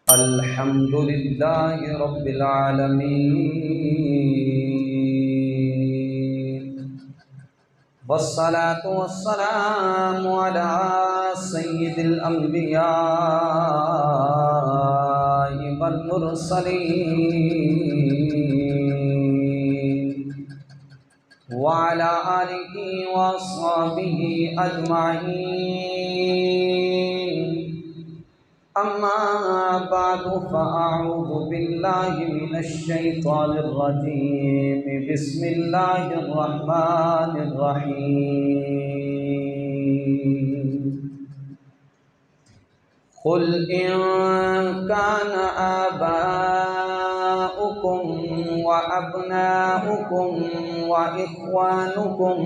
अल्हम्दुलिल्लाहि रब्बिल आलमीन वस्सलातु वस्सलामु अला सय्यिदिल अंबियाइ वल मुरसलीन व अला आलिहि व अस्हाबिहि अजमाइन। अम्मा बादु फ़अऊज़ु बिल्लाहि मिनश शैतानिर रजीम। बिस्मिल्लाहिर रहमानिर रहीम। क़ुल इन कान आबाउकुम व अब्नाउकुम व इख्वानुकुम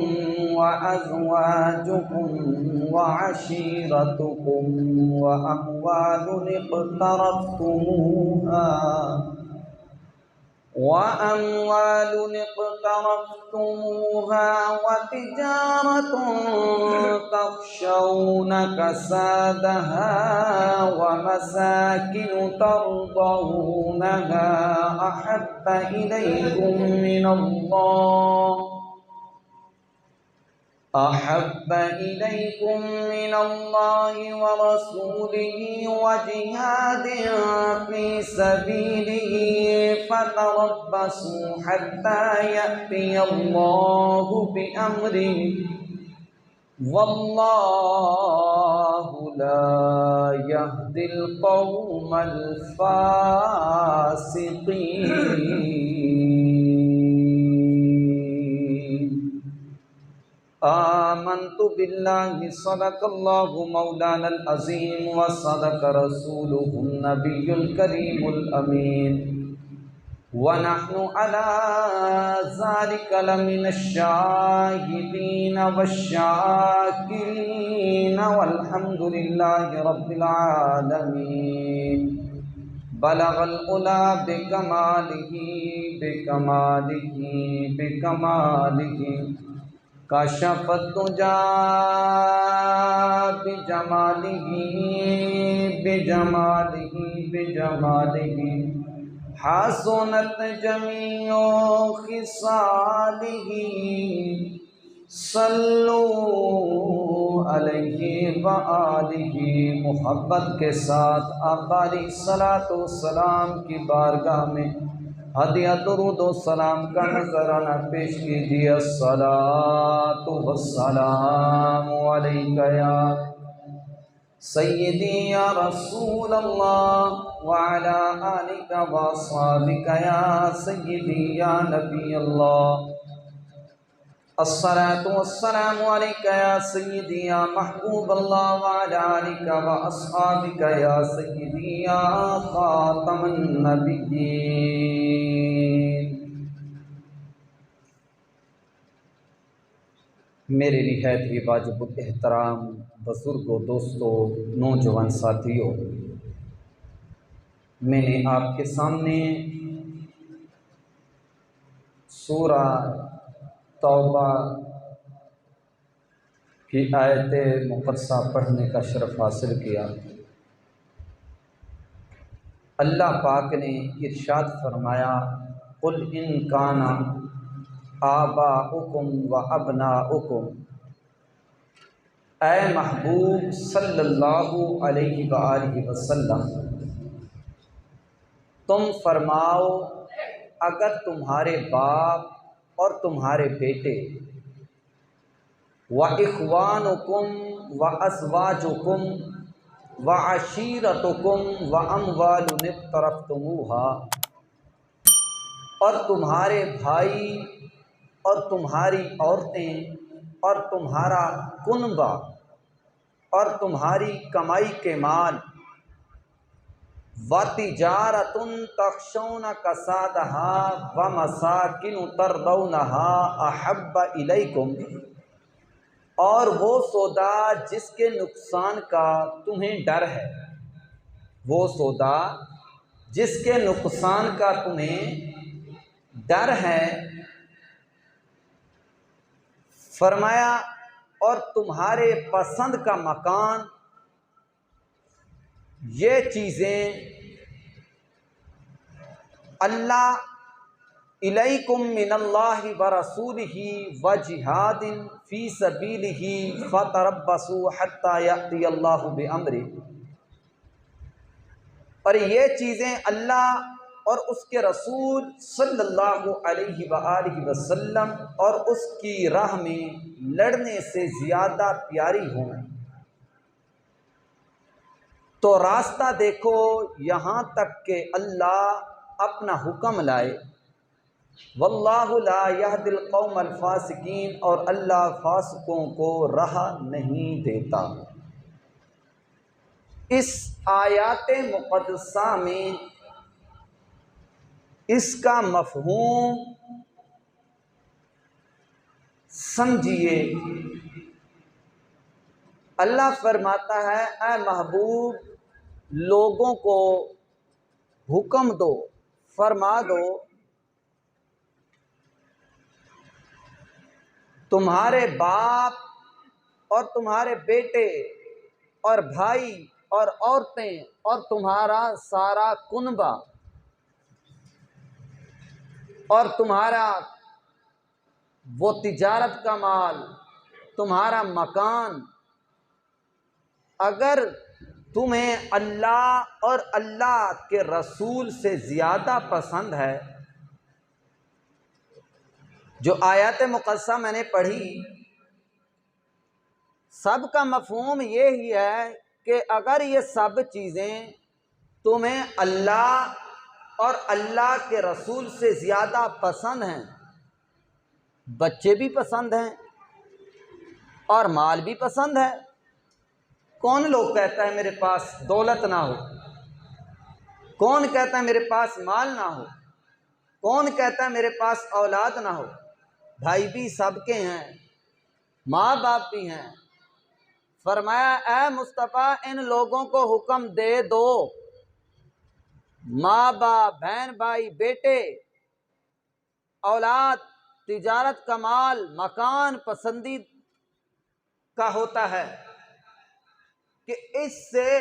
व अज़वाजुकुम व अशीरतुकुम व अम्वालुन इक़्तरफ़्तुमूहा व तिजारतुन तख़शौन कसादहा व मसाकिन तर्दौनहा अहब्बा इलैकुम मिनल्लाहि व रसूलिही व जिहादिन फी सबीलिही फतरब्बसू हत्ता यअतियल्लाहु बिअम्रिही वल्लाहु ला यहदिल क़ौमल फ़ासिक़ीन। आमन्तु बिल्लाहि सदक़ल्लाहु मौलानल अज़ीम व सदक़ रसूलुहुन नबियुल करीमुल अमीन व नहनु अला ज़ालिका लमिनश शाहिदीन वश्शाकिरीन वल्हम्दुलिल्लाहि रब्बिल आलमीन। बलगल उला बिकमालिही कशफ़त दुजा बिजमालिही हसनत जमीओ खिसालिही सल्लू अलैहि व आलिही। मोहब्बत के साथ आका अलैहिस्सलातु वस्सलाम की बारगाह में हदिया दुरूद व सलाम का नज़राना पेश कीजिए। अस्सलातु वस्सलामु अलैका या सय्यदी या रसूल अल्लाह व अला आलिका व अस्हाबिका या सय्यदी या नबी अल्लाह। अस्सलातु वस्सलामु अलैका या सय्यदी या महबूब अल्लाह व अला आलिका व अस्हाबिका या सय्यदी या खातमन नबिय्यीन। मेरे निहायत ही वाजिबुल एहतराम बुज़ुर्गों, दोस्तों, नौजवान साथियों, मैंने आपके सामने सूरा तौबा की आयत मुक़द्दसा पढ़ने का शरफ़ हासिल किया। अल्लाह पाक ने इरशाद फरमाया, कुल इन काना आबाउकुम व अबनाउकुम, ऐ महबूब सल्लल्लाहु अलैहि व आलिहि वसल्लम, तुम फरमाओ अगर तुम्हारे बाप और तुम्हारे बेटे व इख्वानुकुम व अज़वाजुकुम व अशीरतुकुम व अम्वालुन इक़्तरफ़्तुमूहा, और तुम्हारे भाई और तुम्हारी औरतें और तुम्हारा कुनबा और तुम्हारी कमाई के माल, व तिजारतुन तख़शौन कसादहा व मसाकिन तर्दौनहा अहब्बा इलैकुम, और वो सौदा जिसके नुकसान का तुम्हें डर है, वो सौदा जिसके नुकसान का तुम्हें डर है, फरमाया और तुम्हारे पसंद का मकान, ये चीज़ें अल्लाह इलैकुम मिनल्लाहि व रसूलिही व जिहादिन फ़ी सबीलिही फ़तरब्बसू हत्ता यअती अल्लाहु बिअम्रिही, और ये चीज़ें अल्लाह और उसके रसूल सल्लल्लाहु अलैहि वआलिहि वसल्लम और उसकी राह में लड़ने से ज़्यादा प्यारी हों, तो रास्ता देखो यहाँ तक कि अल्लाह अपना हुक्म लाए। वल्लाहु ला यहदिल कौमल फासिकीन, और अल्लाह फासिकों को राह नहीं देता। इस आयात मुक़द्दसा में इसका मफ़हूम समझिए। अल्लाह फरमाता है, ऐ महबूब, लोगों को हुक्म दो, फरमा दो, तुम्हारे बाप और तुम्हारे बेटे और भाई और औरतें और तुम्हारा सारा कुनबा और तुम्हारा वो तिजारत का माल, तुम्हारा मकान, अगर तुम्हें अल्लाह और अल्लाह के रसूल से ज़्यादा पसंद है। जो आयत मुक़द्दसा मैंने पढ़ी, सब का मफ़हूम ये ही है कि अगर ये सब चीज़ें तुम्हें अल्लाह और अल्लाह के रसूल से ज़्यादा पसंद हैं, बच्चे भी पसंद हैं और माल भी पसंद है। कौन लोग कहता है मेरे पास दौलत ना हो? कौन कहता है मेरे पास माल ना हो? कौन कहता है मेरे पास औलाद ना हो? भाई भी सबके हैं, माँ बाप भी हैं। फरमाया, ऐ मुस्तफ़ा, इन लोगों को हुक्म दे दो, माँ बाप, बहन भाई, बेटे, औलाद, तिजारत का माल, मकान पसंदीद का होता है कि इससे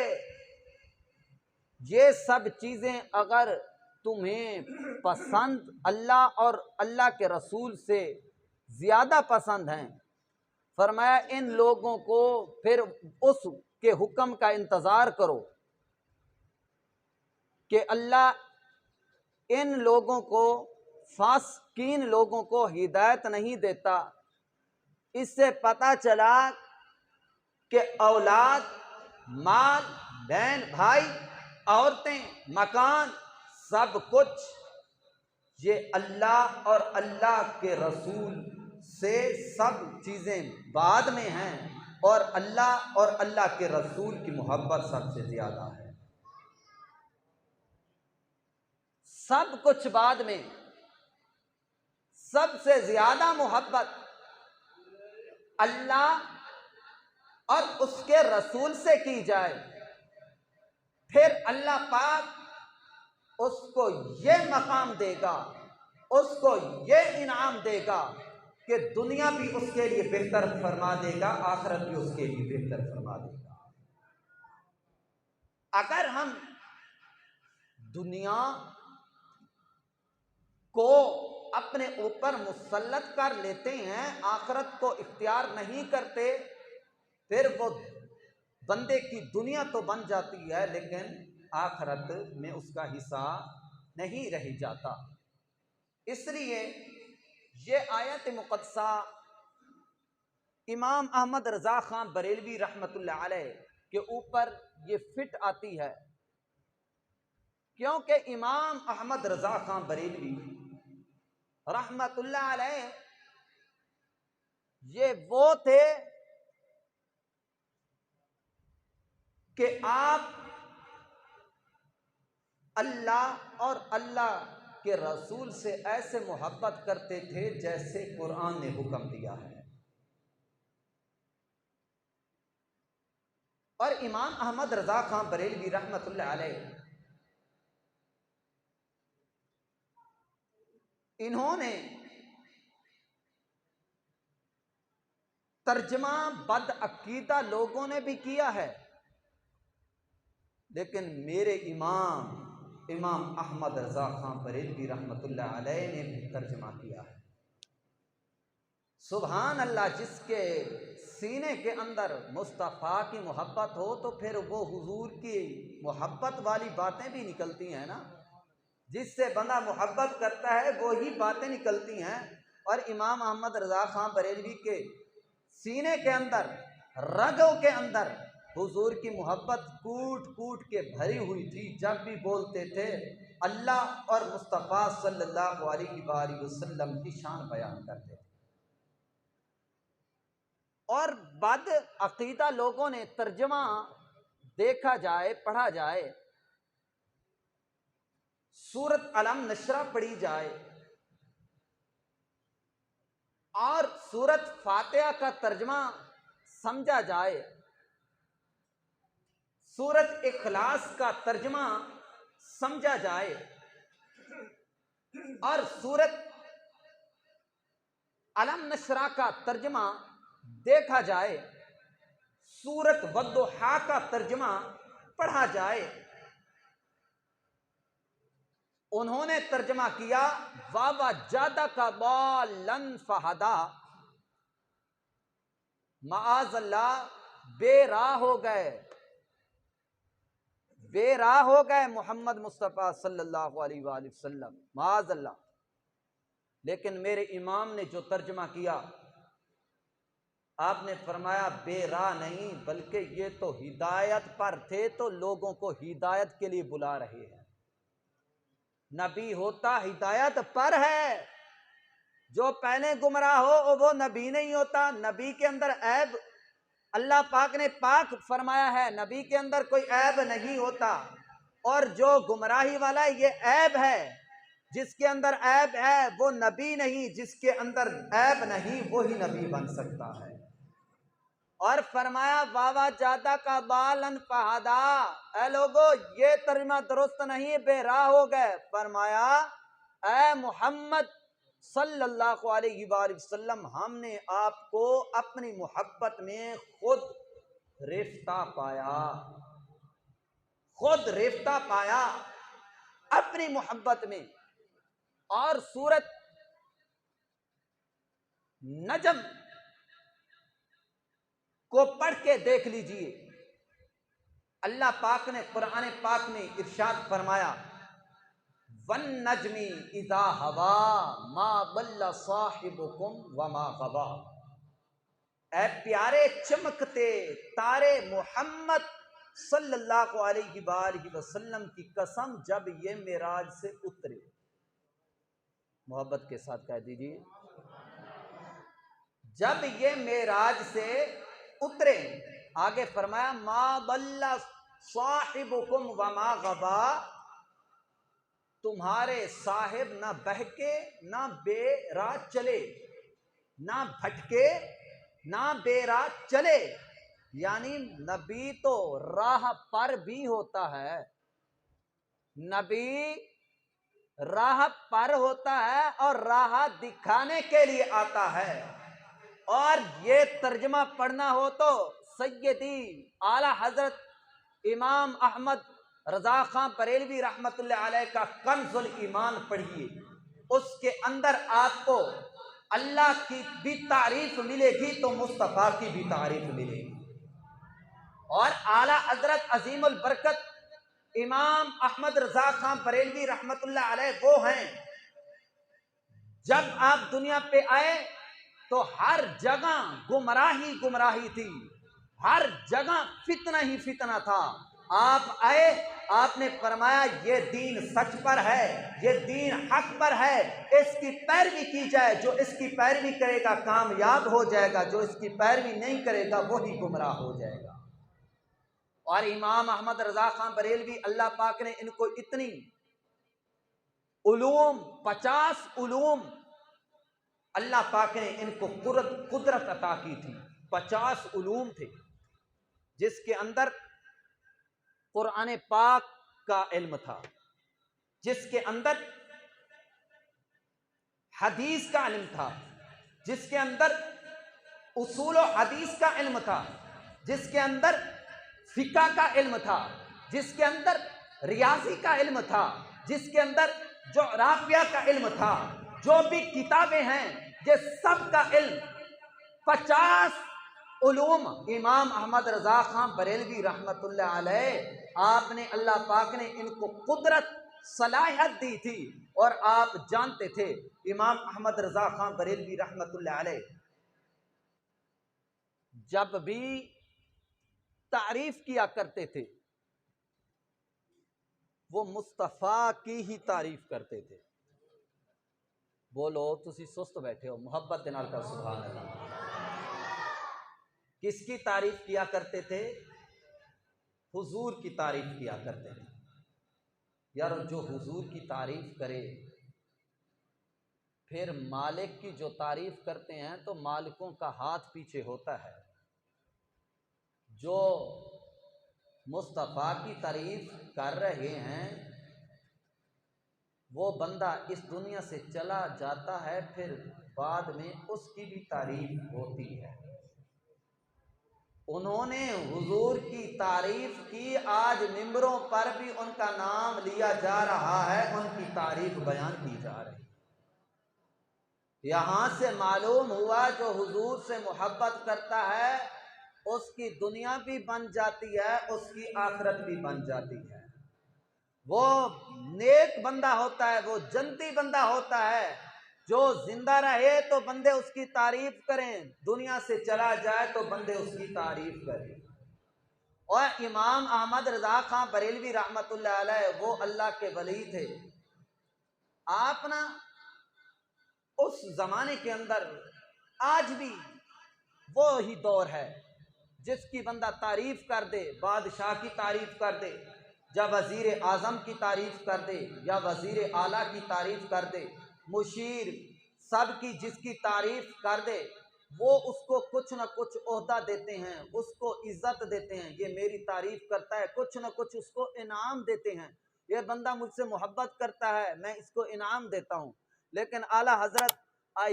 ये सब चीज़ें अगर तुम्हें पसंद अल्लाह और अल्लाह के रसूल से ज़्यादा पसंद हैं, फरमाया इन लोगों को फिर उस के हुक्म का इंतज़ार करो कि अल्लाह इन लोगों को, फासिकीन लोगों को हिदायत नहीं देता। इससे पता चला कि औलाद, माल, बहन भाई, औरतें, मकान, सब कुछ ये अल्लाह और अल्लाह के रसूल से सब चीज़ें बाद में हैं, और अल्लाह और अल्लाह के रसूल की मोहब्बत सबसे ज़्यादा है। सब कुछ बाद में, सबसे ज़्यादा मोहब्बत अल्लाह और उसके रसूल से की जाए, फिर अल्लाह पाक उसको ये मकाम देगा, उसको ये इनाम देगा कि दुनिया भी उसके लिए बेहतर फरमा देगा, आखिरत भी उसके लिए बेहतर फरमा देगा। अगर हम दुनिया को अपने ऊपर मुसल्लत कर लेते हैं, आखिरत को इख्तियार नहीं करते, फिर वो बंदे की दुनिया तो बन जाती है लेकिन आखिरत में उसका हिस्सा नहीं रह जाता। इसलिए ये आयत मुक़द्दसा इमाम अहमद रज़ा ख़ान बरेलवी रहमतुल्लाह अलैह के ऊपर ये फिट आती है, क्योंकि इमाम अहमद रज़ा ख़ान बरेलवी रहमतुल्लाह अलैह ये वो थे कि आप अल्लाह और अल्लाह के रसूल से ऐसे मोहब्बत करते थे जैसे कुरान ने हुक्म दिया है। और इमाम अहमद रज़ा ख़ान बरेलवी रहमतुल्लाह अलैह इन्होंने तर्जमा बदअकीदा लोगों ने भी किया है, लेकिन मेरे इमाम अहमद रज़ा खां बरेलवी रहमतुल्लाह अलैह ने भी तर्जमा किया है। सुभान अल्लाह, जिसके सीने के अंदर मुस्तफ़ा की मोहब्बत हो तो फिर वो हुजूर की मोहब्बत वाली बातें भी निकलती हैं ना। जिससे बंदा मोहब्बत करता है वो ही बातें निकलती हैं। और इमाम अहमद रज़ा खां बरेलवी के सीने के अंदर, रगों के अंदर हुजूर की मोहब्बत कूट कूट के भरी हुई थी। जब भी बोलते थे अल्लाह और मुस्तफ़ा सल्लल्लाहु अलैहि वसल्लम की शान बयान करते थे। और बद अकीदा लोगों ने तर्जमा देखा जाए, पढ़ा जाए, सूरत अलम नशरा पढ़ी जाए और सूरत फातिहा का तर्जमा समझा जाए, सूरत इखलास का तर्जमा समझा जाए और सूरत अलम नशरा का तर्जमा देखा जाए, सूरत वद्दुहा का तर्जमा पढ़ा जाए। उन्होंने तर्जमा किया वावा जादा का बालन फहदा, माअज़ल्लाह बेराह हो गए, बेराह हो गए मोहम्मद मुस्तफ़ा सल्लल्लाहु अलैहि वसल्लम, माअज़ल्लाह। लेकिन मेरे इमाम ने जो तर्जमा किया, आपने फरमाया बेराह नहीं, बल्कि ये तो हिदायत पर थे, तो लोगों को हिदायत के लिए बुला रहे हैं। नबी होता हिदायत पर है, जो पहले गुमराह हो वो नबी नहीं होता। नबी के अंदर ऐब अल्लाह पाक ने पाक फरमाया है, नबी के अंदर कोई ऐब नहीं होता। और जो गुमराही वाला ये ऐब है, जिसके अंदर ऐब है वो नबी नहीं, जिसके अंदर ऐब नहीं वो ही नबी बन सकता है। और फरमाया वावा जादा का बालन फहादा, ए लोगो ये तर्जुमा दुरुस्त नहीं, बेराह हो गए। फरमाया ए मोहम्मद सल्लल्लाहु अलैहि वसल्लम, हमने आपको अपनी मोहब्बत में खुद रेफ्ता पाया, खुद रेफ्ता पाया अपनी मोहब्बत में। और सूरत नजम को पढ़ के देख लीजिए, अल्लाह पाक ने कुरान पाक में इरशाद फरमाया वन नजमी इदा हवा मा बल्ला साहिबुकुम वमा गवा। ऐ प्यारे चमकते तारे मोहम्मद सल्लल्लाहु अलैहि वसल्लम की कसम, जब ये मेराज से उतरे, मोहब्बत के साथ कह दीजिए, जब ये मेराज से उतरे। आगे फरमाया मा बल्ला साहिबुकुम वमा गवा, तुम्हारे साहिब ना बहके ना बेराह चले, ना भटके ना बेराह चले। यानी नबी तो राह पर भी होता है, नबी राह पर होता है और राह दिखाने के लिए आता है। और ये तर्जमा पढ़ना हो तो सैयदी आला हजरत इमाम अहमद रज़ा खां बरेलवी रहमतुल्लाह अलैह का कंज़ुल ईमान पढ़िए, उसके अंदर आपको अल्लाह की भी तारीफ मिलेगी तो मुस्तफ़ा की भी तारीफ मिलेगी। और आला हजरत अजीमुल बरकत इमाम अहमद रज़ा खां बरेलवी रहमतुल्लाह अलैह वो हैं, जब आप दुनिया पे आए तो हर जगह गुमराही गुमराही थी, हर जगह फितना ही फितना था। आप आए, आपने फरमाया ये दीन सच पर है, ये दीन हक पर है, इसकी पैरवी की जाए, जो इसकी पैरवी करेगा कामयाब हो जाएगा, जो इसकी पैरवी नहीं करेगा वही गुमराह हो जाएगा। और इमाम अहमद रज़ा खां बरेलवी, अल्लाह पाक ने इनको इतनी उलूम, 50 उलूम अल्लाह पाक ने इनको कुदरत अता की थी। 50 उलूम थे, जिसके अंदर कुरान पाक का इल्म था, जिसके अंदर हदीस का इल्म था, जिसके अंदर उसूल और हदीस का इल्म था, जिसके अंदर फिका का इल्म था, जिसके अंदर रियाजी का इल्म था, जिसके अंदर जोग्राफिया का इल्म था, जो भी किताबें हैं ये सब का इल्म 50 उलूम इमाम अहमद रजा खान बरेलवी रहमतुल्लाह अलैह आपने अल्लाह पाक ने इनको कुदरत सलाहियत दी थी। और आप जानते थे इमाम अहमद रजा खान बरेलवी रहमतुल्लाह अलैह जब भी तारीफ किया करते थे वो मुस्तफ़ा की ही तारीफ करते थे। बोलो तुसी सुस्त बैठे हो, मोहब्बत के नाल का सुभान अल्लाह। किसकी तारीफ किया करते थे? हुजूर की तारीफ किया करते थे। यार जो हुजूर की तारीफ करे फिर मालिक की जो तारीफ करते हैं तो मालिकों का हाथ पीछे होता है। जो मुस्तफ़ा की तारीफ कर रहे हैं वो बंदा इस दुनिया से चला जाता है, फिर बाद में उसकी भी तारीफ होती है। उन्होंने हुजूर की तारीफ की, आज मिंबरों पर भी उनका नाम लिया जा रहा है, उनकी तारीफ बयान की जा रही है। यहाँ से मालूम हुआ जो हुजूर से मोहब्बत करता है उसकी दुनिया भी बन जाती है, उसकी आखिरत भी बन जाती है। वो नेक बंदा होता है, वो जन्नती बंदा होता है। जो जिंदा रहे तो बंदे उसकी तारीफ करें, दुनिया से चला जाए तो बंदे उसकी तारीफ करें। और इमाम अहमद रजा खां बरेलवी रहमतुल्लाह अलैह वो अल्लाह के वली थे। आप ना उस जमाने के अंदर आज भी वो ही दौर है जिसकी बंदा तारीफ कर दे, बादशाह की तारीफ कर दे, या वजीर आजम की तारीफ कर दे, या वजीर आला की तारीफ कर दे, मुशीर सब की जिसकी तारीफ कर दे वो उसको कुछ न कुछ ओहदा देते हैं, उसको इज्जत देते हैं। ये मेरी तारीफ करता है, कुछ न कुछ उसको इनाम देते हैं। ये बंदा मुझसे मोहब्बत करता है, मैं इसको इनाम देता हूँ। लेकिन आला हजरत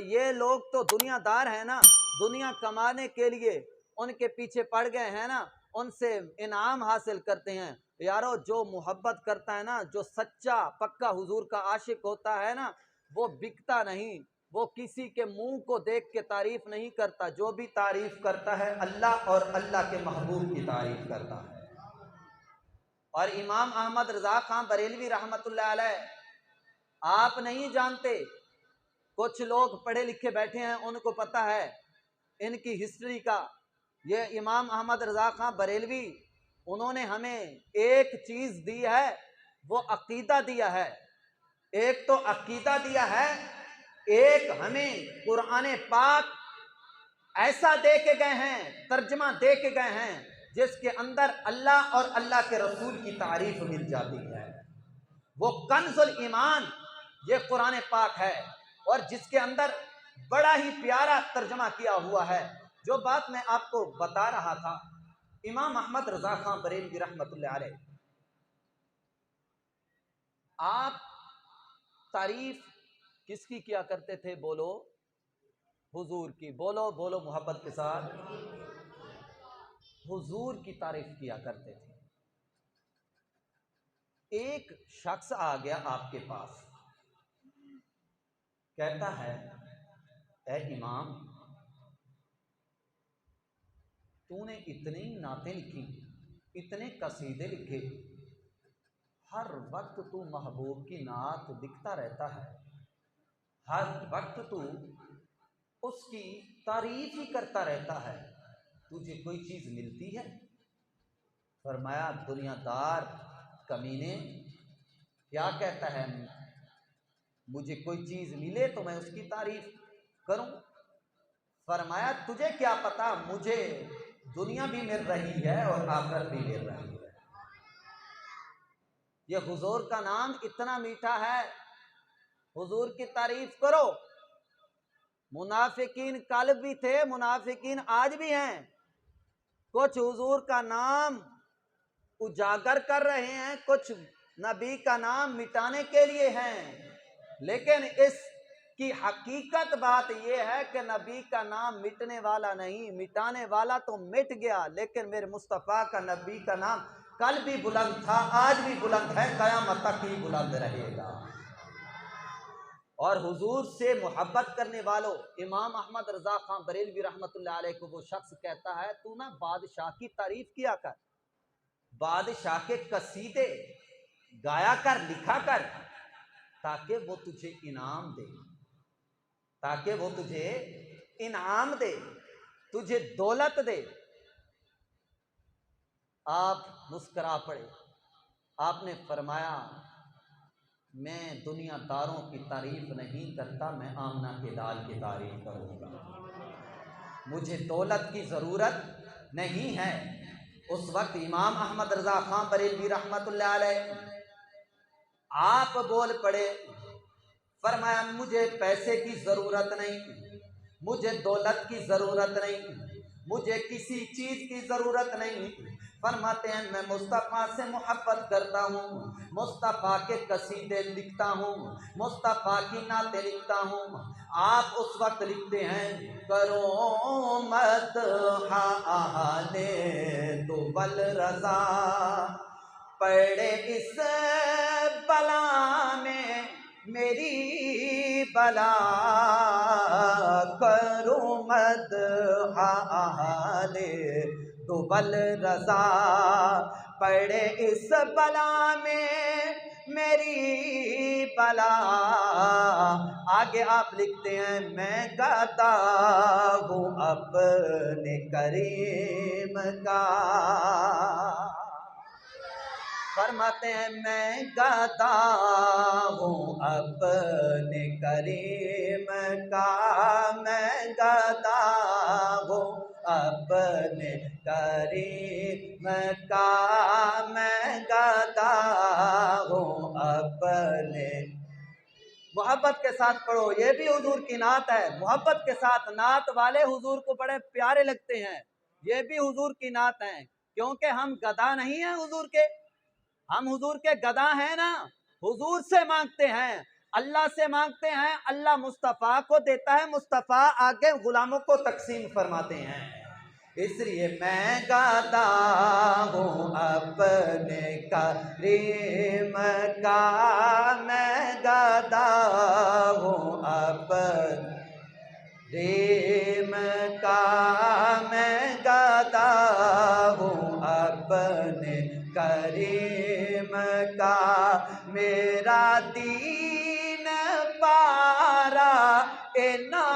ये लोग तो दुनियादार है ना, दुनिया कमाने के लिए उनके पीछे पड़ गए हैं ना, उनसे इनाम हासिल करते हैं। यारो जो मोहब्बत करता है ना, जो सच्चा पक्का हुजूर का आशिक होता है ना, वो बिकता नहीं, वो किसी के मुंह को देख के तारीफ नहीं करता। जो भी तारीफ करता है अल्लाह और अल्लाह के महबूब की तारीफ करता है। और इमाम अहमद रजा खां बरेलवी रहमतुल्लाह अलैह आप नहीं जानते, कुछ लोग पढ़े लिखे बैठे हैं उनको पता है इनकी हिस्ट्री का। ये इमाम अहमद रजा खां बरेलवी उन्होंने हमें एक चीज दी है, वो अकीदा दिया है। एक तो अकीदा दिया है, एक हमें कुरान पाक ऐसा दे के गए हैं, तर्जमा दे के गए हैं जिसके अंदर अल्लाह और अल्लाह के रसूल की तारीफ मिल जाती है। वो कंजुल ईमान ये कुरान पाक है, और जिसके अंदर बड़ा ही प्यारा तर्जमा किया हुआ है। जो बात मैं आपको बता रहा था, इमाम अहमद रजा खां बरेलवी रहमतुल्लाह अलैह आप तारीफ किसकी किया करते थे? बोलो हुजूर की। बोलो बोलो मोहब्बत के साथ, हुजूर की तारीफ किया करते थे। एक शख्स आ गया आपके पास, कहता है ए इमाम तूने इतनी नातें लिखी, इतने कसीदे लिखे, हर वक्त तू महबूब की नात लिखता रहता है, हर वक्त तू उसकी तारीफ ही करता रहता है, तुझे कोई चीज़ मिलती है? फरमाया दुनियादार कमीने, क्या कहता है मुझे कोई चीज़ मिले तो मैं उसकी तारीफ करूं? फरमाया तुझे क्या पता, मुझे दुनिया भी मिल रही है और आखिरत भी मिल रही है। ये हुजूर का नाम इतना मीठा है, हुजूर की तारीफ करो। मुनाफिकीन कल भी थे, मुनाफिकीन आज भी हैं। कुछ हुजूर का नाम उजागर कर रहे हैं, कुछ नबी का नाम मिटाने के लिए हैं। लेकिन इस कि हकीकत बात यह है कि नबी का नाम मिटने वाला नहीं, मिटाने वाला तो मिट गया, लेकिन मेरे मुस्तफ़ा का नबी का नाम कल भी बुलंद था, आज भी बुलंद है, क़यामत तक ही बुलंद रहेगा। और हुजूर से मोहब्बत करने वालों, इमाम अहमद रज़ा खान बरेलवी रहमतुल्लाह अलैह को वो शख्स कहता है, तू ना बादशाह की तारीफ किया कर, बादशाह के कसीदे गाया कर, लिखा कर, ताकि वो तुझे इनाम दे, ताकि वो तुझे इनाम दे, तुझे दौलत दे। आप मुस्करा पड़े। आपने फरमाया, मैं दुनियादारों की तारीफ नहीं करता, मैं आमना के लाल की तारीफ करूँगा। मुझे दौलत की ज़रूरत नहीं है। उस वक्त इमाम अहमद रज़ा खान बरेलवी रहमतुल्लाह अलैह आप बोल पड़े, फरमाया मुझे पैसे की ज़रूरत नहीं, मुझे दौलत की ज़रूरत नहीं, मुझे किसी चीज़ की ज़रूरत नहीं। फरमाते हैं मैं मुस्तफ़ा से मोहब्बत करता हूँ, मुस्तफ़ा के कसीदे लिखता हूँ, मुस्तफ़ा की नाते लिखता हूँ। आप उस वक्त लिखते हैं, करो मत हाले दुबल रज़ा, पड़े इस बला में मेरी बला, करो मत हाले दुबल रज़ा, पड़े इस बला में मेरी बला। आगे आप लिखते हैं, मैं गाता हूँ अपने करीम का, फरमाते हैं मैं गाता हूँ अपने करीम का, मैं गाता हूँ अपने करीम का, मैं गाता हूँ अपने। मोहब्बत के साथ पढ़ो, ये भी हुजूर की नात है। मोहब्बत के साथ नात वाले हुजूर को बड़े प्यारे लगते हैं, ये भी हुजूर की नात है, क्योंकि हम गधा नहीं हैं हुजूर के, हम हुजूर के गधा हैं ना। हुजूर से मांगते हैं, अल्लाह से मांगते हैं, अल्लाह मुस्तफ़ा को देता है, मुस्तफ़ा आगे गुलामों को तकसीम फरमाते हैं। इसलिए मैं गाता हूँ अपने करीम का, मैं गाता हूँ अपने करीम का, मैं गाता हूँ अपने करीम का, मेरा दीन पारा इना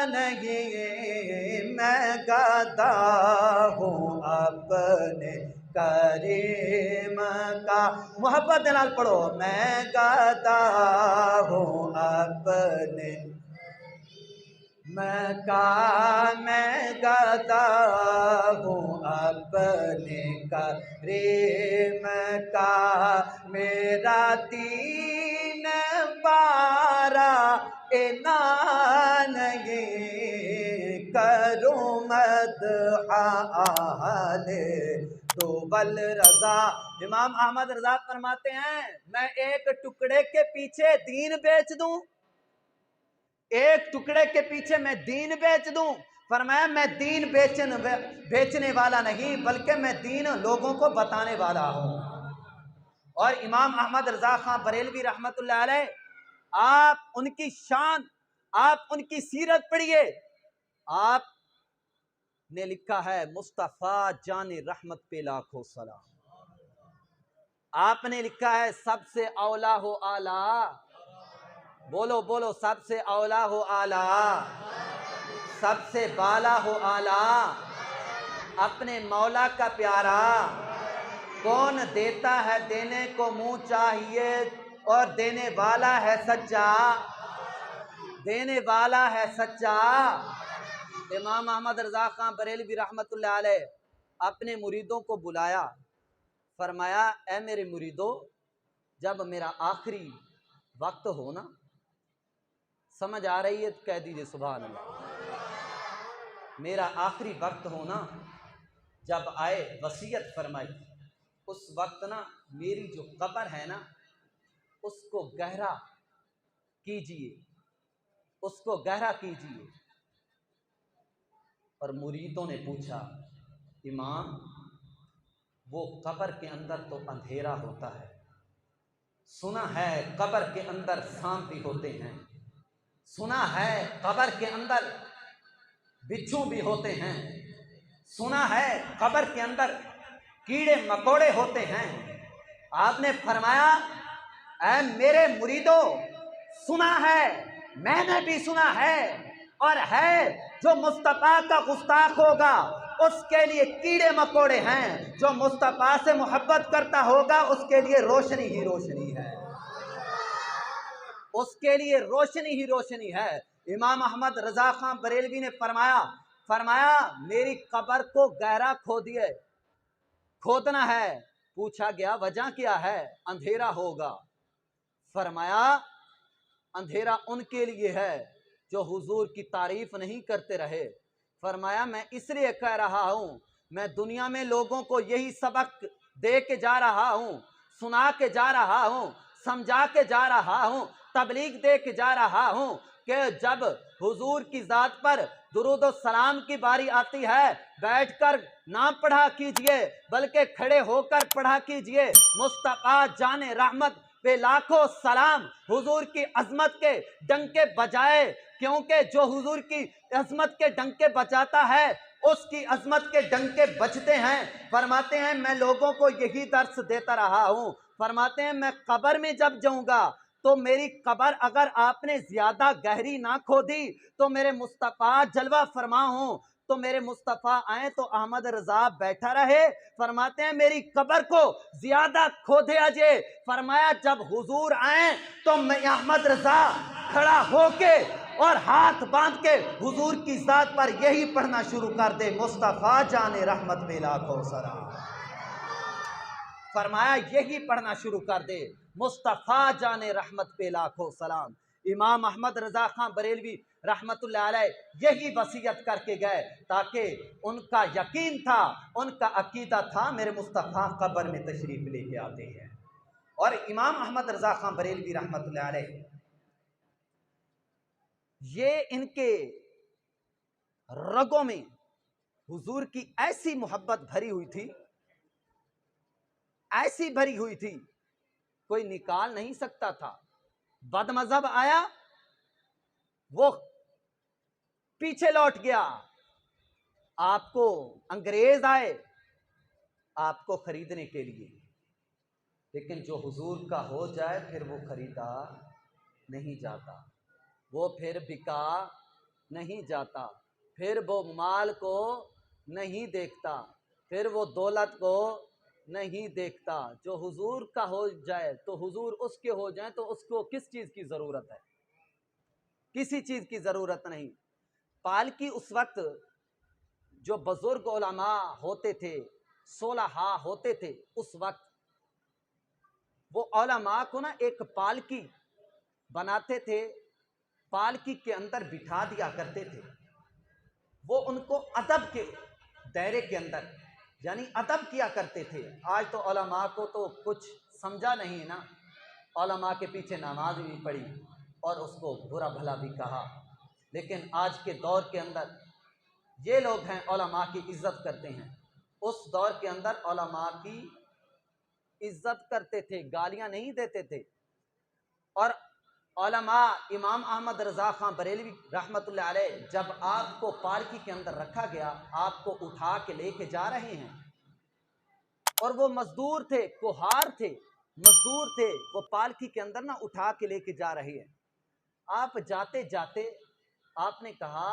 नहीं, मैं गाता हूँ अपने करीम का। मोहब्बत के नाल पढ़ो, मैं गाता हूँ अपने मैं गाता हूँ अपने करीम का, मेरा दीन बारा इना नहीं, करूँ मद हाले दुबल रज़ा। इमाम अहमद रज़ा फरमाते हैं, मैं एक टुकड़े के पीछे दीन बेच दूं, एक टुकड़े के पीछे मैं दीन बेच दूं। फरमाया मैं दीन बेचने वाला नहीं, बल्कि मैं दीन लोगों को बताने वाला हूं। और इमाम अहमद रज़ा खान बरेलवी रहमतुल्लाह अलैह, आप उनकी शान, आप उनकी सीरत पढ़िए। आप ने लिखा है, मुस्तफ़ा जान रहमत पे लाखों सलाम। आपने लिखा है, सबसे औला हो आला, बोलो बोलो, सबसे औला हो आला, सबसे बाला हो आला, अपने मौला का प्यारा, कौन देता है देने को मुंह चाहिए, और देने वाला है सच्चा, देने वाला है सच्चा। इमाम अहमद रज़ा खान बरेलवी रहमतुल्लाह अलैह अपने मुरीदों को बुलाया, फरमाया ऐ मेरे मुरीदों, जब मेरा आखिरी वक्त हो ना, समझ आ रही है तो कह दीजिए सुभान अल्लाह। मेरा आखिरी वक्त हो ना, जब आए वसीयत फरमाई, उस वक्त ना मेरी जो कब्र है ना, उसको गहरा कीजिए, उसको गहरा कीजिए। और मुरीदों ने पूछा, इमाम वो कब्र के अंदर तो अंधेरा होता है, सुना है कब्र के अंदर सांप भी होते हैं, सुना है कब्र के अंदर बिच्छू भी होते हैं, सुना है कब्र के अंदर कीड़े मकोड़े होते हैं। आपने फरमाया, ऐ मेरे मुरीदों, सुना है, मैंने भी सुना है, और है जो मुस्तफा का गुस्ताख होगा उसके लिए कीड़े मकोड़े हैं, जो मुस्तफा से मोहब्बत करता होगा उसके लिए रोशनी ही रोशनी है, उसके लिए रोशनी ही रोशनी है। इमाम अहमद रजा खां बरेलवी ने फरमाया मेरी कब्र को गहरा खोदना है। पूछा गया वजह क्या है? अंधेरा होगा। फरमाया अंधेरा उनके लिए है जो हुजूर की तारीफ नहीं करते रहे। फरमाया मैं इसलिए कह रहा हूं, मैं दुनिया में लोगों को यही सबक दे के जा रहा हूं, सुना के जा रहा हूं, समझा के जा रहा हूं, तबलीग दे के जा रहा हूं कि जब हुजूर की जात पर दुरूद और सलाम की बारी आती है, बैठकर ना पढ़ा कीजिए बल्कि खड़े होकर पढ़ा कीजिए। मुस्तफा जाने रहमत पे लाखों सलाम, हुजूर की अजमत के डंके बजाए, क्योंकि जो हुजूर की अजमत के डंके बजाता है उसकी अजमत के डंके बजते हैं। फरमाते हैं मैं लोगों को यही दर्स देता रहा हूं। फरमाते हैं मैं कब्र में जब जाऊंगा तो मेरी कब्र अगर आपने ज्यादा गहरी ना खोदी तो मेरे मुस्तफा जलवा फरमा हो, तो मेरे मुस्तफा आए तो अहमद रजा बैठा रहे। फरमाते हैं मेरी कब्र को ज्यादा खोदे अजे। फरमाया जब हुजूर आए तो मैं अहमद रजा खड़ा होके और हाथ बांध के हुजूर की जात पर यही पढ़ना शुरू कर दे, मुस्तफा जाने रहमत पे लाखों सलाम। फरमाया यही पढ़ना शुरू कर दे, मुस्तफा जाने रहमत पे लाखों सलाम। इमाम अहमद रजा खां बरेलवी रहमतुल्लाह अलैह यही वसीयत करके गए, ताकि उनका यकीन था, उनका अकीदा था मेरे मुस्तफा कब्र में तशरीफ लेके आते हैं। और इमाम अहमद रजा खां बरेलवी रहमतुल्लाह अलैह ये इनके रगों में हुजूर की ऐसी मोहब्बत भरी हुई थी, ऐसी भरी हुई थी, कोई निकाल नहीं सकता था। बदमजहब आया वो पीछे लौट गया, आपको अंग्रेज आए आपको खरीदने के लिए, लेकिन जो हुजूर का हो जाए फिर वो खरीदा नहीं जाता, वो फिर बिका नहीं जाता, फिर वो माल को नहीं देखता, फिर वो दौलत को नहीं देखता। जो हुजूर का हो जाए तो हुजूर उसके हो जाए तो उसको किस चीज की जरूरत है? किसी चीज की जरूरत नहीं। पालकी उस वक्त जो बुजुर्ग उलमा होते थे, सोलहा होते थे, उस वक्त वो उलमा को ना एक पालकी बनाते थे, पालकी के अंदर बिठा दिया करते थे। वो उनको अदब के दायरे के अंदर यानी अदब किया करते थे। आज तो उलमा को तो कुछ समझा नहीं ना, उलमा के पीछे नमाज भी पढ़ी और उसको बुरा भला भी कहा। लेकिन आज के दौर के अंदर ये लोग हैं उलमा की इज्जत करते हैं, उस दौर के अंदर उलमा की इज्जत करते थे, गालियां नहीं देते थे। और उलमा इमाम अहमद रजा खां बरेलवी रहमतुल्लाह अलैह जब आपको पालकी के अंदर रखा गया, आपको उठा के लेके जा रहे हैं, और वो मजदूर थे, कुहार थे, मजदूर थे, वो पालकी के अंदर ना उठा के लेके जा रहे हैं। आप जाते जाते आपने कहा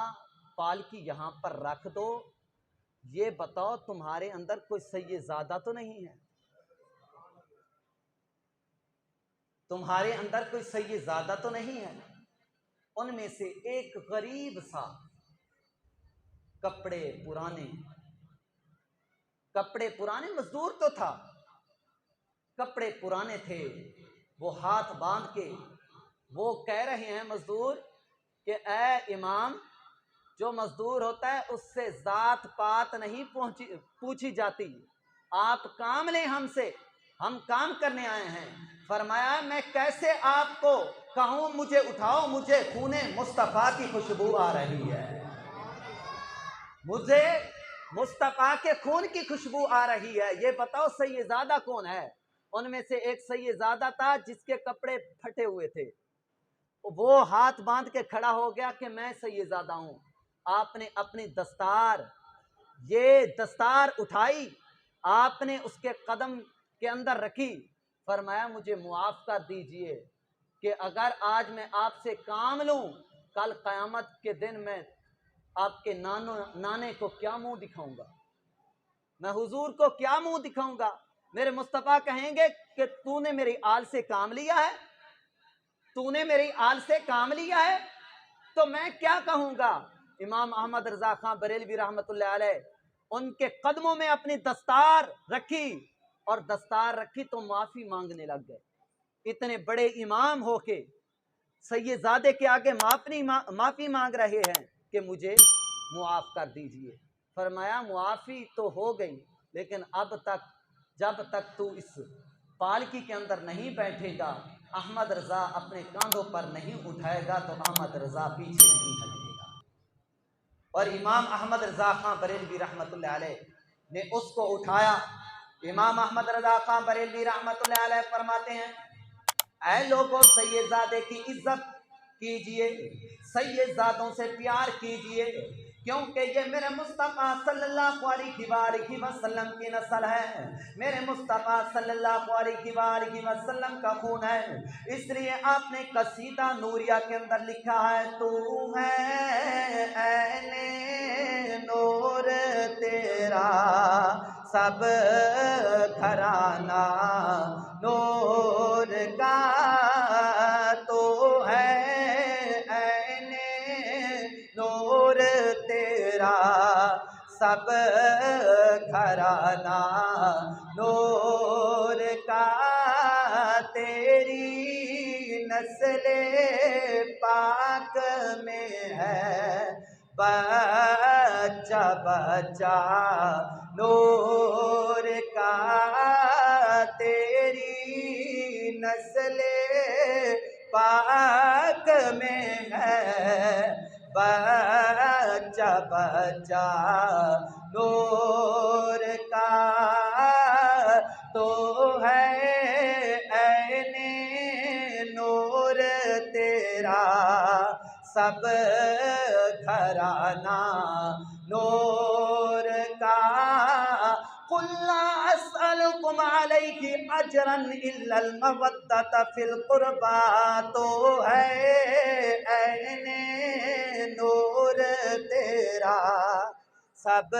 पालकी यहां पर रख दो, ये बताओ तुम्हारे अंदर कोई सैयदादा तो नहीं है? तुम्हारे अंदर कोई सैयदादा तो नहीं है? उनमें से एक गरीब सा कपड़े पुराने मजदूर तो था, कपड़े पुराने थे, वो हाथ बांध के वो कह रहे हैं मजदूर कि ए इमाम, जो मजदूर होता है उससे जात पात नहीं पूछी जाती, आप काम लें हमसे, हम काम करने आए हैं। फरमाया मैं कैसे आपको कहूं मुझे उठाओ, मुझे खूने मुस्तफ़ा की खुशबू आ रही है, मुझे मुस्तफ़ा के खून की खुशबू आ रही है। ये बताओ सैयदादा कौन है? उनमें से एक सैयदादा था जिसके कपड़े फटे हुए थे, वो हाथ बांध के खड़ा हो गया कि मैं सैयदादा हूं। आपने अपनी दस्तार, ये दस्तार उठाई, आपने उसके कदम के अंदर रखी, फरमाया मुझे मुआफ कर दीजिए कि अगर आज मैं आपसे काम लूं, कल क़यामत के दिन मैं आपके नाने को क्या मुंह दिखाऊंगा, मैं हुजूर को क्या मुंह दिखाऊंगा। मेरे मुस्तफ़ा कहेंगे कि तूने मेरी आल से काम लिया है, तूने मेरी आल से काम लिया है, तो मैं क्या कहूंगा। इमाम अहमद रजा खां बरेलवी रहमतुल्लाह अलैह उनके कदमों में अपनी दस्तार रखी, और दस्तार रखी तो माफी मांगने लग गए। इतने बड़े इमाम होके सैयदादे के आगे माफी मांग रहे हैं कि मुझे मुआफ कर दीजिए। फरमाया मुआफी तो हो गई, लेकिन अब तक, जब तक तू इस पालकी के अंदर नहीं बैठेगा, अहमद रजा अपने कांधों पर नहीं उठाएगा, तो अहमद रजा पीछे नहीं हटेगा। और इमाम अहमद रजा खां बरेलवी रहमतुल्लाह अलैह ने उसको उठाया। इमाम अहमद रजा खां बरेलवी रहमतुल्लाह अलैह फरमाते हैं, ऐ लोगों सैयदादे की इज्जत कीजिए, सैयदादों से प्यार कीजिए, क्योंकि ये मेरे मुस्तफ़ा सल्लल्लाहु अलैहि वसल्लम की नस्ल है, मेरे मुस्तफ़ा सल्लल्लाहु अलैहि वसल्लम का खून है। इसलिए आपने कसीदा नूरिया के अंदर लिखा है, तू है ऐने नूर तेरा सब घराना नूर का, तो है ऐने नूर तेरा सब घराना नूर का, तेरी नस्ले पाक में है बच्चा बच्चा नूर का, तेरी नस्ले पाक में है बच्चा बच्चा नूर का, तो है ऐने नूर तेरा सब घराना नूर का। कुल्ला अस्अलुकुम अलैहि अजरन इल्लल मवद्दत फिल कुर्बा, तो है ऐने नूर तेरा सब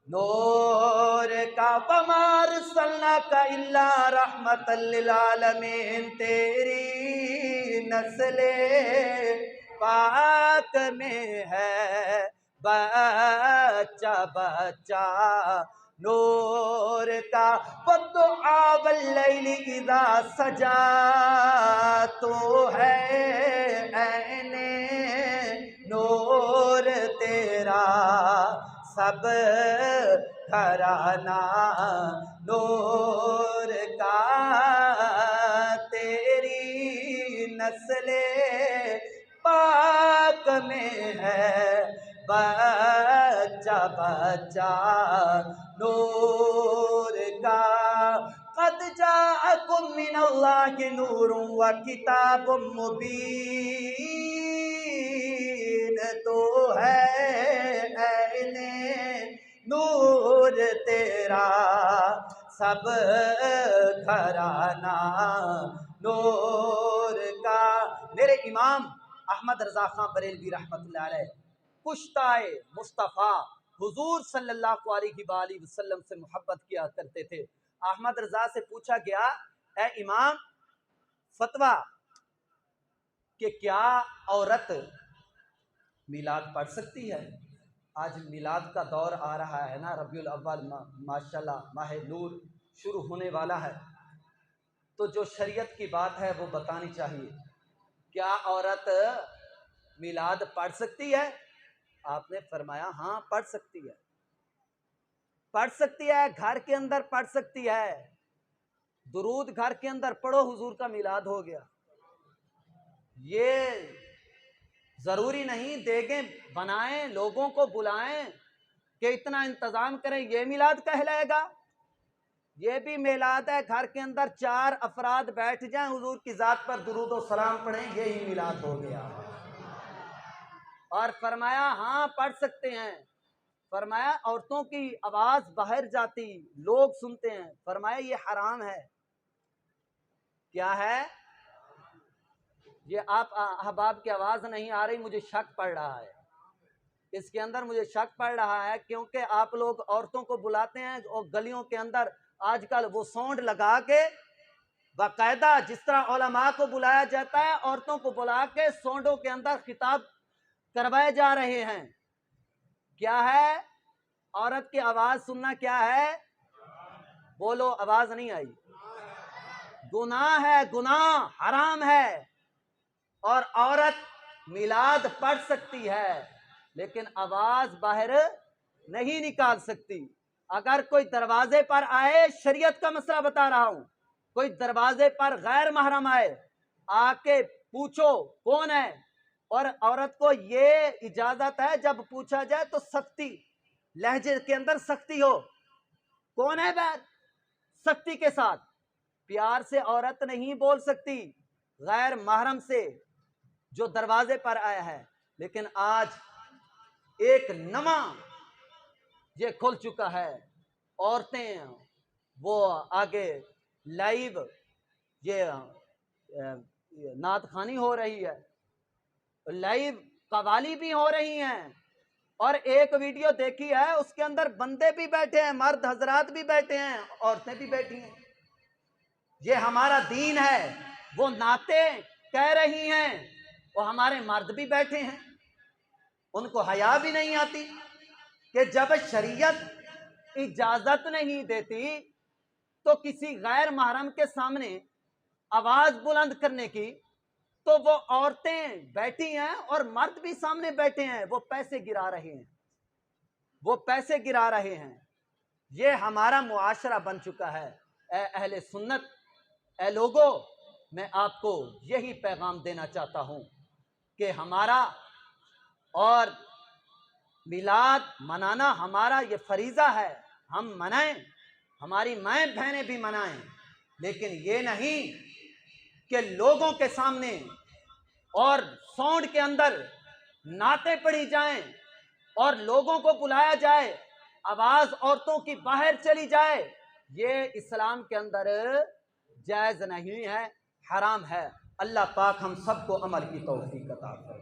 नूर का। बमार सल्ला का इल्ला रहमतल लिल आलमीन, तेरी नस्ले पाक में है बच्चा बच्चा नूर का। बद्दुआ वल्लैलि इज़ा सजा, तो है ऐने नूर तेरा सब घराना नूर का, तेरी नस्ले पाक में है बच्चा बच्चा नूर का। क़द जाअकुम मिनल्लाहि नूरुन व किताबुम मुबीन, तो है ऐने नूर तेरा सब घराना नूर का। मेरे इमाम अहमद रजा खां बरेलवी रहमतुल्लाह अलैह कुश्ताए मुस्तफ़ा हुजूर सल्लल्लाहु अलैहि वसल्लम से मोहब्बत किया करते थे। अहमद रजा से पूछा गया, ए इमाम फतवा कि क्या औरत मिलाद पढ़ सकती है? आज मिलाद का दौर आ रहा है ना, रबीउल अव्वल माशाल्लाह माह नूर शुरू होने वाला है, तो जो शरीयत की बात है वो बतानी चाहिए। क्या औरत मिलाद पढ़ सकती है? आपने फरमाया हाँ पढ़ सकती है, पढ़ सकती है, घर के अंदर पढ़ सकती है। दुरूद घर के अंदर पढ़ो, हुजूर का मिलाद हो गया। ये जरूरी नहीं देगें बनाएं, लोगों को बुलाएं कि इतना इंतजाम करें, ये मिलाद कहलाएगा? ये भी मिलाद है, घर के अंदर 4 अफराद बैठ जाएं, हुजूर की जात पर दुरूद और सलाम पढ़ें, यही मिलाद हो गया। और फरमाया हाँ पढ़ सकते हैं। फरमाया औरतों की आवाज बाहर जाती, लोग सुनते हैं, फरमाया ये हराम है। क्या है? ये आप अहबाब की आवाज नहीं आ रही, मुझे शक पड़ रहा है इसके अंदर, मुझे शक पड़ रहा है, क्योंकि आप लोग औरतों को बुलाते हैं और गलियों के अंदर आजकल वो सौंड लगा के बाकायदा, जिस तरह उलमा को बुलाया जाता है, औरतों को बुला के सौंडों के अंदर खिताब करवाए जा रहे हैं। क्या है? औरत की आवाज सुनना क्या है? बोलो, आवाज नहीं आई। गुनाह है, गुनाह, हराम है। और औरत मिलाद पढ़ सकती है लेकिन आवाज बाहर नहीं निकाल सकती। अगर कोई दरवाजे पर आए, शरीयत का मसला बता रहा हूं, कोई दरवाजे पर गैर महरम आए, आके पूछो कौन है, और औरत को ये इजाजत है जब पूछा जाए तो सख्ती, लहजे के अंदर सख्ती हो, कौन है बैद, सख्ती के साथ, प्यार से औरत नहीं बोल सकती गैर महरम से जो दरवाजे पर आया है। लेकिन आज एक नवा ये खुल चुका है, औरतें वो आगे लाइव ये नात खानी हो रही है, लाइव कवाली भी हो रही हैं, और एक वीडियो देखी है उसके अंदर बंदे भी बैठे हैं, मर्द हजरात भी बैठे हैं, औरतें भी बैठी हैं। ये हमारा दीन है। वो नाते कह रही हैं, वो हमारे मर्द भी बैठे हैं, उनको हया भी नहीं आती कि जब शरीयत इजाजत नहीं देती तो किसी गैर महरम के सामने आवाज बुलंद करने की, तो वो औरतें बैठी हैं और मर्द भी सामने बैठे हैं, वो पैसे गिरा रहे हैं, वो पैसे गिरा रहे हैं। ये हमारा मुआशरा बन चुका है। ए अहले सुन्नत, ए लोगो, मैं आपको यही पैगाम देना चाहता हूं कि हमारा और मिलाद मनाना हमारा ये फरीजा है, हम मनाएं, हमारी माएँ बहनें भी मनाएं, लेकिन ये नहीं कि लोगों के सामने और साउंड के अंदर नाते पढ़ी जाएं और लोगों को बुलाया जाए, आवाज औरतों की बाहर चली जाए। ये इस्लाम के अंदर जायज नहीं है, हराम है। अल्लाह पाक हम सबको अमल की तौफीक अता फरमाए।